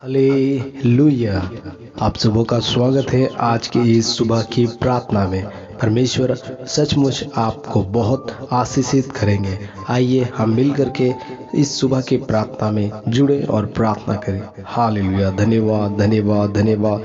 Hallelujah. आप सबों का स्वागत है आज की इस सुबह की प्रार्थना में। परमेश्वर सचमुच आपको बहुत आशीषित करेंगे। आइए हम मिल करके इस सुबह की प्रार्थना में जुड़े और प्रार्थना करें। हालेलुया। धन्यवाद धन्यवाद धन्यवाद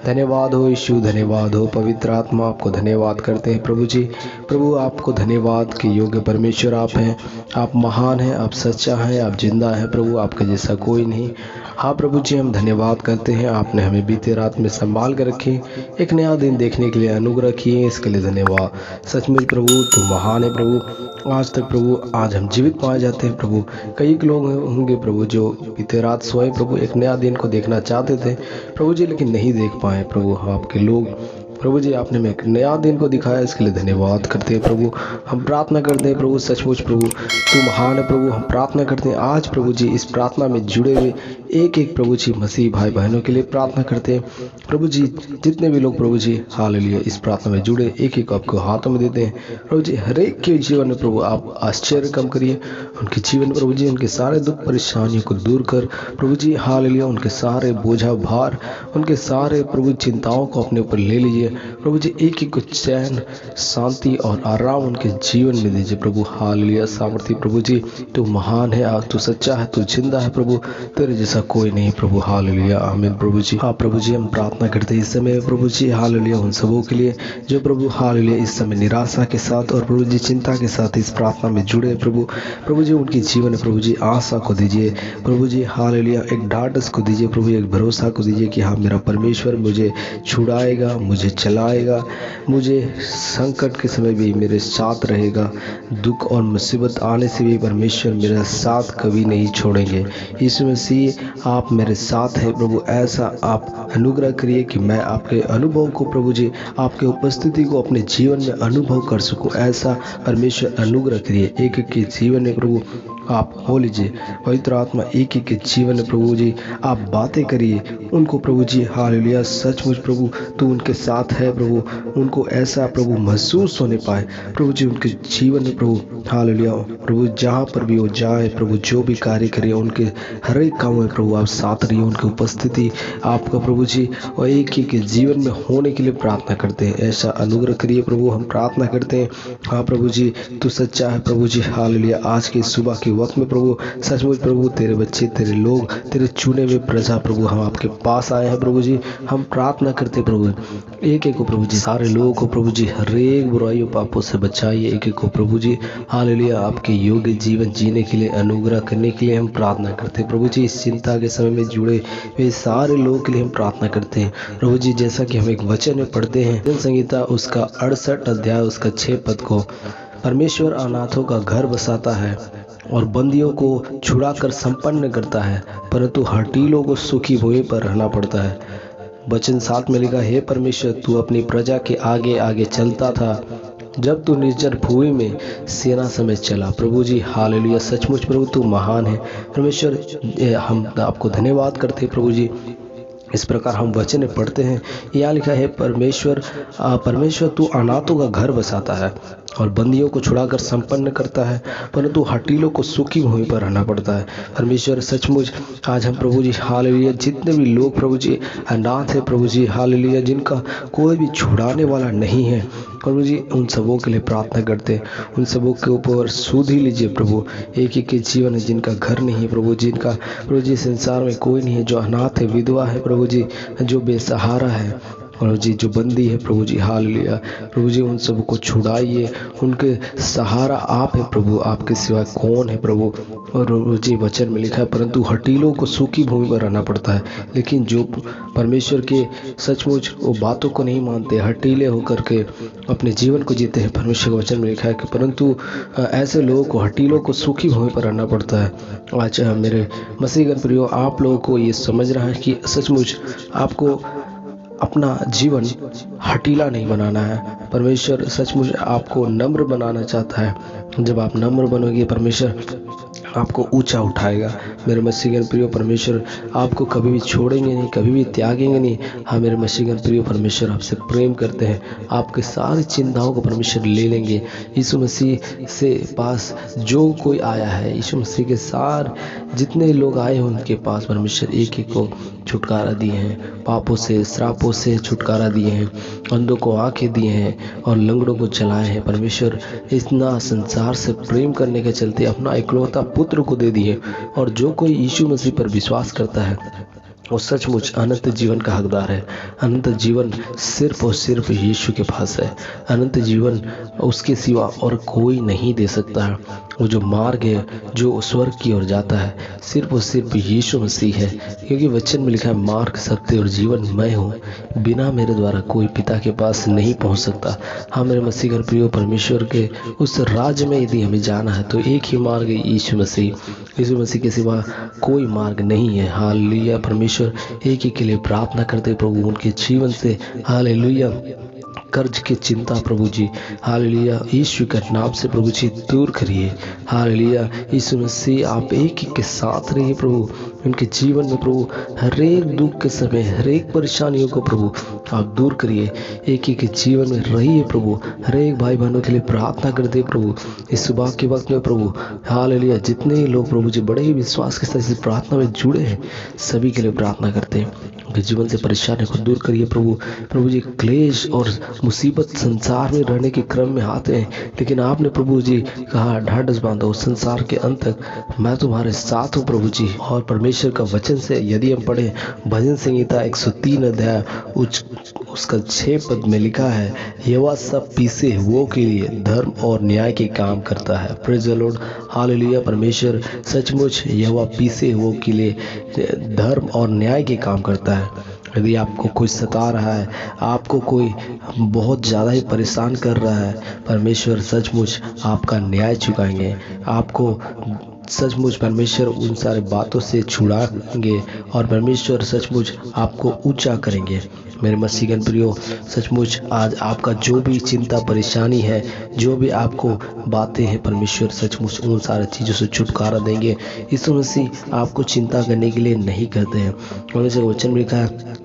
धन्यवाद हो यीशु, धन्यवाद हो पवित्र आत्मा। आपको धन्यवाद करते हैं प्रभु जी। प्रभु आपको धन्यवाद के योग्य परमेश्वर आप हैं। आप महान हैं, आप सच्चा हैं, आप जिंदा हैं प्रभु, आपके जैसा कोई नहीं। हाँ प्रभु जी, हम धन्यवाद करते हैं, आपने हमें बीते रात में संभाल कर रखे, एक नया दिन देखने के लिए अनुग्रह किए, इसके लिए धन्यवाद। सचमुच प्रभु तुम महान है प्रभु। आज तक प्रभु आज हम जीवित पाए जाते हैं प्रभु। कई लोग होंगे प्रभु जो बीते रात सोए प्रभु, एक नया दिन को देखना चाहते थे प्रभु जी, लेकिन नहीं देख पाए प्रभु। आपके लोग प्रभु जी, आपने हमें एक नया दिन को दिखाया, इसके लिए धन्यवाद करते हैं प्रभु। हम प्रार्थना करते हैं प्रभु, सचमुच प्रभु तू महान है प्रभु। हम प्रार्थना करते हैं आज प्रभु जी, इस प्रार्थना में जुड़े हुए एक एक प्रभु जी मसीह भाई बहनों के लिए प्रार्थना करते हैं प्रभु जी। जितने भी लोग प्रभु जी हालेलुया इस प्रार्थना में जुड़े, एक एक आपको हाथों में देते हैं प्रभु जी। हर एक के जीवन में प्रभु आप आश्चर्य कम करिए, उनके जीवन प्रभु जी, उनके सारे दुख परेशानियों को दूर कर प्रभु जी हालेलुया। उनके सारे बोझा भार, उनके सारे प्रभु चिंताओं को अपने ऊपर ले लीजिए प्रभु जी। एक एक को चैन शांति और आराम उनके जीवन में दीजिए प्रभु हालेलुया। सामर्थी प्रभु जी तू महान है, तू सच्चा है, तू जिंदा है प्रभु, तेरे जैसा कोई नहीं प्रभु हालेलुया। आमीन प्रभु जी। हाँ प्रभु जी, हम प्रार्थना करते हैं इस समय प्रभु जी हालेलुया उन सबों के लिए जो प्रभु हालेलुया इस समय निराशा के साथ और प्रभु जी चिंता के साथ इस प्रार्थना में जुड़े प्रभु। प्रभु जी उनके जीवन में प्रभु जी आशा को दीजिए प्रभु जी हालेलुया, एक ढाढ़स को दीजिए प्रभु, एक भरोसा को दीजिए कि हाँ मेरा परमेश्वर मुझे छुड़ाएगा, मुझे चलाएगा, मुझे संकट के समय भी मेरे साथ रहेगा, दुख और मुसीबत आने से भी परमेश्वर मेरा साथ कभी नहीं छोड़ेंगे। यीशु मसीह आप मेरे साथ है प्रभु। ऐसा आप अनुग्रह करिए कि मैं आपके अनुभव को प्रभु जी, आपके उपस्थिति को अपने जीवन में अनुभव कर सकूं। ऐसा परमेश्वर अनुग्रह करिए। एक एक के जीवन में प्रभु आप हो लीजिए। पवित्र आत्मा एक एक के जीवन में प्रभु जी आप बातें करिए उनको प्रभु जी हालेलुया। सचमुच प्रभु तू उनके साथ है प्रभु, उनको ऐसा प्रभु महसूस होने पाए प्रभु जी उनके जीवन में प्रभु हालेलुया। प्रभु जहाँ पर भी वो जाए प्रभु, जो भी कार्य करे उनके हर एक काम में प्रभु आप साथ रहिए, उनकी उपस्थिति आपका प्रभु जी और एक ही के जीवन में होने के लिए प्रार्थना करते हैं। ऐसा अनुग्रह करिए प्रभु, हम प्रार्थना करते हैं। हाँ प्रभु जी तू सच्चा है प्रभु जी हालेलुया। आज की सुबह के वक्त में प्रभु सचमुच प्रभु तेरे बच्चे, तेरे लोग, तेरे चुने हुए प्रजा प्रभु हम आपके पास आए हैं प्रभु जी। हम प्रार्थना करते प्रभु एक एक को प्रभु जी, सारे लोगों को प्रभु जी हर एक बुराइयों पापों से बचाइए एक एक को प्रभु जी हालेलुया। आपके योग्य जीवन जीने के लिए अनुग्रह करने के लिए हम प्रार्थना करते हैं प्रभु जी। इस चिंता के समय में जुड़े वे सारे लोगों के लिए हम प्रार्थना करते हैं प्रभु जी। जैसा कि हम एक वचन में पढ़ते हैं जन संहिता उसका 68 अध्याय उसका 6 पद को, परमेश्वर अनाथों का घर बसाता है और बंदियों को छुड़ाकर संपन्न करता है, परंतु हठीलों को सूखी भूमि पर रहना पड़ता है। वचन 7 में लिखा, हे परमेश्वर तू अपनी प्रजा के आगे आगे चलता था जब तू निर्जन भूमि में सेना समेत चला। प्रभु जी हालेलुया। सचमुच प्रभु तू महान है परमेश्वर। हम आपको धन्यवाद करते हैं प्रभु जी। इस प्रकार हम वचन में पढ़ते हैं, यहाँ लिखा है परमेश्वर तू अनाथों का घर बसाता है और बंदियों को छुड़ाकर संपन्न करता है, परंतु हठीलों को सूखी भूमि पर रहना पड़ता है। परमेश्वर सचमुच आज हम प्रभु जी हालेलुया, जितने भी लोग प्रभु जी अनाथ है प्रभु जी हालेलुया, जिनका कोई भी छुड़ाने वाला नहीं है प्रभु जी, उन सबों के लिए प्रार्थना करते हैं। उन सबों के ऊपर सूध ही लीजिए प्रभु। एक एक के जीवन है जिनका घर नहीं है प्रभु, जिनका प्रभु जी संसार में कोई नहीं है, जो अनाथ है, विधवा है प्रभु जी, जो बेसहारा है प्रभु जी, जो बंदी है प्रभु जी हालेलुया। प्रभु जी उन सब को छुड़ाइए, उनके सहारा आप है प्रभु, आपके सिवा कौन है प्रभु। और प्रभु जी वचन में लिखा है, परंतु हठीलों को सूखी भूमि पर रहना पड़ता है। लेकिन जो परमेश्वर के सचमुच वो बातों को नहीं मानते, हठीले होकर के अपने जीवन को जीते हैं, परमेश्वर के वचन में लिखा है कि परंतु ऐसे लोगों को, हठीलों को सूखी भूमि पर रहना पड़ता है। आज मेरे मसीहगण प्रियो, आप लोगों को ये समझ रहा है कि सचमुच आपको अपना जीवन हठीला नहीं बनाना है। परमेश्वर सचमुच आपको नम्र बनाना चाहता है। जब आप नम्र बनोगे परमेश्वर आपको ऊंचा उठाएगा। मेरे मसीहगण प्रियो परमेश्वर आपको कभी भी छोड़ेंगे नहीं, कभी भी त्यागेंगे नहीं। हाँ मेरे मसीहगण प्रियो परमेश्वर आपसे प्रेम करते हैं, आपके सारी चिंताओं को परमेश्वर ले लेंगे। यीशु मसीह से पास जो कोई आया है, यीशु मसीह के सार जितने लोग आए हैं उनके पास परमेश्वर एक एक को छुटकारा दिए हैं, पापों से श्रापों से छुटकारा दिए हैं, अंधों को आंखें दिए हैं और लंगड़ों को चलाए हैं। परमेश्वर इतना संसार से प्रेम करने के चलते अपना इकलौता पुत्र को दे दिए, और जो कोई यीशु मसीह पर विश्वास करता है वो सचमुच अनंत जीवन का हकदार है। अनंत जीवन सिर्फ और सिर्फ यीशु के पास है। अनंत जीवन उसके सिवा और कोई नहीं दे सकता है। वो जो मार्ग है जो स्वर्ग की ओर जाता है सिर्फ और सिर्फ यीशु मसीह है, क्योंकि वचन में लिखा है मार्ग सत्य और जीवन मैं हूँ, बिना मेरे द्वारा कोई पिता के पास नहीं पहुँच सकता। हाँ मेरे मसीह प्रियो परमेश्वर के उस राज्य में यदि हमें जाना है तो एक ही मार्ग है यीशु मसीह। यीशु मसीह के सिवा कोई मार्ग नहीं है। हालेलुया। परमेश्वर एक ही के लिए प्रार्थना करते प्रभु उनके जीवन से हालेलुया कर्ज की चिंता प्रभु जी हालेलुया यीशु के नाम से प्रभु जी दूर करिए। हालेलुया यीशु मसीह आप एक ही के साथ रहिए प्रभु उनके जीवन में प्रभु, हर एक दुख के समय हर एक परेशानियों को प्रभु आप दूर करिए। एक ही के जीवन में रहिए प्रभु। हर एक भाई बहनों के लिए प्रार्थना करते प्रभु इस सुबह के वक्त में प्रभु हालेलुया। जितने लोग प्रभु जी बड़े ही विश्वास के साथ इस प्रार्थना में जुड़े हैं सभी के लिए प्रार्थना करते हैं, उनके जीवन से परेशानी को दूर करिए प्रभु। प्रभु जी क्लेश और मुसीबत संसार में रहने के क्रम में आते हैं, लेकिन आपने प्रभु जी कहा ढाढ़स बांधो संसार के अंत तक मैं तुम्हारे साथ हूँ प्रभु जी। और परमेश्वर का वचन से यदि हम पढ़े भजन संहिता 103 अध्याय उसका 6 पद में लिखा है, यहोवा सब पीसे हुओं के लिए धर्म और न्याय के काम करता है। Praise the Lord hallelujah. परमेश्वर सचमुच यहोवा पीसे हुओं के लिए धर्म और न्याय के काम करता है। यदि आपको कोई सता रहा है, आपको कोई बहुत ज़्यादा ही परेशान कर रहा है, परमेश्वर सचमुच आपका न्याय चुकाएंगे। आपको सचमुच परमेश्वर उन सारे बातों से छुड़ाएंगे और परमेश्वर सचमुच आपको ऊंचा करेंगे। मेरे मसीहगण प्रियो सचमुच आज आपका जो भी चिंता परेशानी है, जो भी आपको बातें हैं, परमेश्वर सचमुच उन सारी चीज़ों से छुटकारा देंगे। यीशु मसीह आपको चिंता करने के लिए नहीं कहते हैं। उन्होंने वचन में लिखा है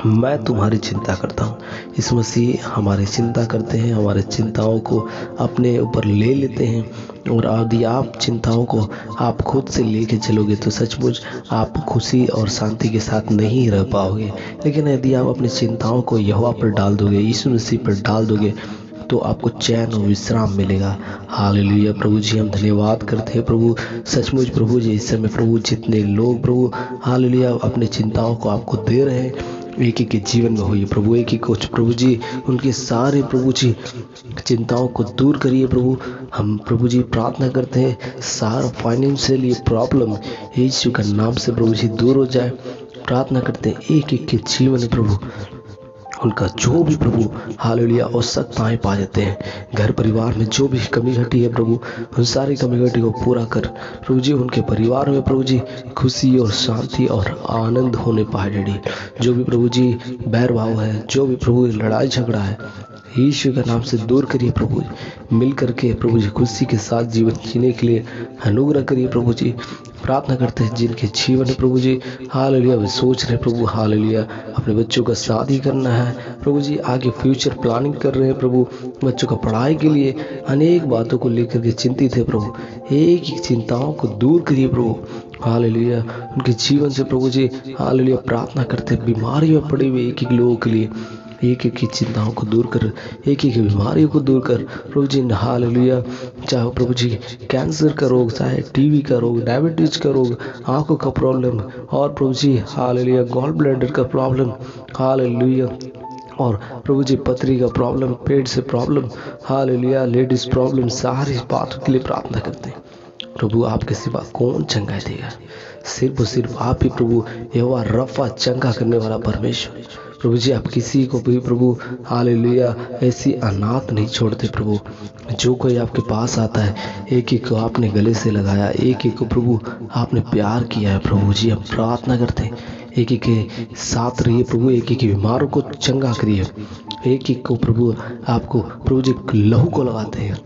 मैं तुम्हारी चिंता करता हूँ। यीशु मसीह हमारी चिंता करते हैं, हमारे चिंताओं को अपने ऊपर ले लेते हैं। और यदि आप चिंताओं को आप खुद से लेके चलोगे तो सचमुच आप खुशी और शांति के साथ नहीं रह पाओगे। लेकिन यदि आप अपनी चिंताओं को यहोवा पर डाल दोगे, यीशु मसीह पर डाल दोगे, तो आपको चैन और विश्राम मिलेगा। हालेलुया। प्रभु जी हम धन्यवाद करते हैं प्रभु सचमुच प्रभु जी इस समय प्रभु जितने लोग प्रभु हालेलुया अपने चिंताओं को आपको दे रहे हैं एक एक के जीवन में होइए प्रभु। एक एक कोच प्रभु जी उनके सारे प्रभु जी चिंताओं को दूर करिए प्रभु। हम प्रभु जी प्रार्थना करते हैं सारा फाइनेंशियली प्रॉब्लम यीशु के नाम से प्रभु जी दूर हो जाए। प्रार्थना करते हैं एक एक के जीवन में प्रभु उनका जो भी प्रभु हालेलुया आवश्यकताएं पा जाते हैं। घर परिवार में जो भी कमी घटी है प्रभु उन सारी कमी घटी को पूरा कर प्रभु जी। उनके परिवार में प्रभु जी खुशी और शांति और आनंद होने पाए डैडी। जो भी प्रभु जी बैर भाव है, जो भी प्रभु लड़ाई झगड़ा है, यीशु के नाम से दूर करिए प्रभु। मिल करके प्रभु जी खुशी के साथ जीवन जीने के लिए अनुग्रह करिए प्रभु जी। प्रार्थना करते हैं जिनके जीवन में प्रभु जी हालेलुया वे सोच रहे प्रभु हालेलुया अपने बच्चों का शादी करना है प्रभु जी, आगे फ्यूचर प्लानिंग कर रहे हैं प्रभु, बच्चों का पढ़ाई के लिए अनेक बातों को लेकर के चिंतित है प्रभु। एक ही चिंताओं को दूर करिए प्रभु हालेलुया। उनके जीवन से प्रभु जी हालेलुया प्रार्थना करते हैं बीमारियों में पड़े हुए एक एक लोगों के लिए एक एक की चिंताओं को दूर कर, एक एक बीमारियों को दूर कर प्रभु जी हालेलुया। चाहे प्रभु जी कैंसर का रोग, चाहे टीबी का रोग, डायबिटीज का रोग, आंखों का प्रॉब्लम और प्रभु जी हालेलुया गॉल ब्लैडर का प्रॉब्लम हालेलुया और प्रभु जी पथरी का प्रॉब्लम, पेट से प्रॉब्लम हालेलुया लेडीज प्रॉब्लम, सारी बातों के लिए प्रार्थना करते हैं प्रभु। आपके सिवा कौन चंगाई देगा? सिर्फ और सिर्फ आप ही प्रभु यहोवा रफा चंगा करने वाला परमेश्वर प्रभु जी। आप किसी को भी प्रभु हालेलुया ऐसी अनाथ नहीं छोड़ते प्रभु। जो कोई आपके पास आता है एक एक को आपने गले से लगाया, एक एक को प्रभु आपने प्यार किया है प्रभु जी। हम प्रार्थना करते हैं एक एक के साथ रहिए प्रभु, एक एक बीमारों को चंगा करिए, एक एक को प्रभु आपको प्रभु जी लहू को लगाते हैं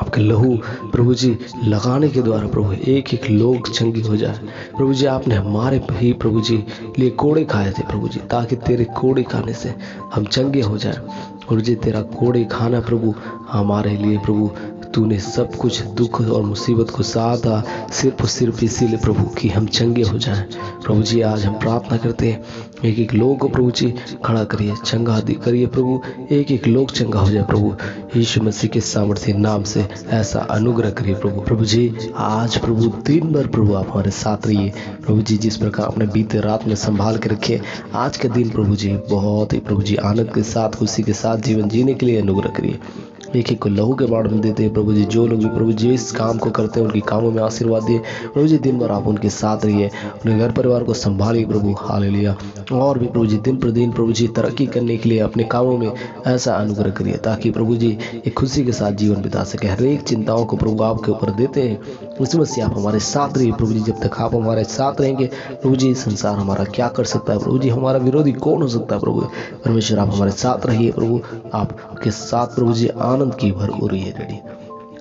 आपके लहू प्रभु जी लगाने के द्वारा प्रभु एक एक लोग चंगे हो जाए। प्रभु जी आपने हमारे भी प्रभु जी लिए कोड़े खाए थे प्रभु जी, ताकि तेरे कोड़े खाने से हम चंगे हो जाए। प्रभु जी तेरा कोड़े खाना प्रभु हमारे लिए प्रभु तूने सब कुछ दुख और मुसीबत को सहा सिर्फ इसीलिए प्रभु कि हम चंगे हो जाएं। प्रभु जी आज हम प्रार्थना करते हैं एक एक लोग को प्रभु जी खड़ा करिए, चंगा करिए प्रभु, एक एक लोग चंगा हो जाए प्रभु यीशु मसीह के सामर्थ्य नाम से ऐसा अनुग्रह करिए प्रभु। प्रभु जी आज प्रभु दिन भर प्रभु आप हमारे साथ रहिए प्रभु जी, जिस प्रकार आपने बीते रात में संभाल के रखे आज के दिन प्रभु जी बहुत ही प्रभु जी आनंद के साथ खुशी के साथ जीवन जीने के लिए अनुग्रह करिए। एक एक को लहू के बाढ़ में देते हैं प्रभु जी, जो लोग भी प्रभु जी इस काम को करते हैं उनके कामों में आशीर्वाद दिए प्रभु जी, दिन भर आप उनके साथ रहिए, उनके घर परिवार को संभालिए प्रभु, हालेलुया। और भी प्रभु जी दिन पर दिन प्रभु जी तरक्की करने के लिए अपने कामों में ऐसा अनुग्रह करिए ताकि प्रभु जी एक खुशी के साथ जीवन बिता सके। हर एक चिंताओं को प्रभु आपके ऊपर देते हैं, उसी में से आप हमारे साथ रहिए प्रभु जी। जब तक आप हमारे साथ रहेंगे प्रभु जी संसार हमारा क्या कर सकता है प्रभु जी, हमारा विरोधी कौन हो सकता है प्रभु। परमेश्वर आप हमारे साथ रहिए प्रभु, आपके साथ प्रभु जी आनंद की भरपूरी है रेडी,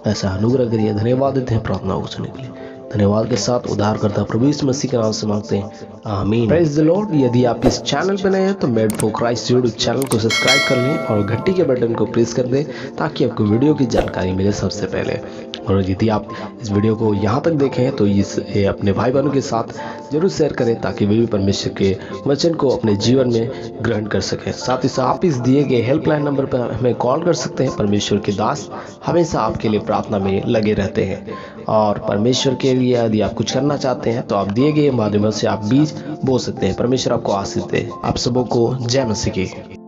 ऐसा अनुग्रह करिए। धन्यवाद देते हैं प्रार्थना को सुनने के लिए, धन्यवाद के साथ उद्धार करता प्रभु यीशु मसीह के नाम से मांगते हैं, आमीन। Praise the Lord. यदि आप इस चैनल पर नए हैं तो made for Christ YouTube channel को सब्सक्राइब कर लें और घंटी के बटन को प्रेस कर दें ताकि आपको वीडियो की जानकारी मिले सबसे पहले। और यदि आप इस वीडियो को यहाँ तक देखें तो इसे अपने भाई बहनों के साथ जरूर शेयर करें ताकि वे भी परमेश्वर के वचन को अपने जीवन में ग्रहण कर सकें। साथ ही साथ आप इस दिए गए हेल्पलाइन नंबर पर हमें कॉल कर सकते हैं। परमेश्वर के दास हमेशा आपके लिए प्रार्थना में लगे रहते हैं और परमेश्वर के लिए यदि आप कुछ करना चाहते हैं तो आप दिए गए माध्यमों से आप बीज बो सकते हैं। परमेश्वर आपको आशीष दे। आप सबों को जय मसीह की।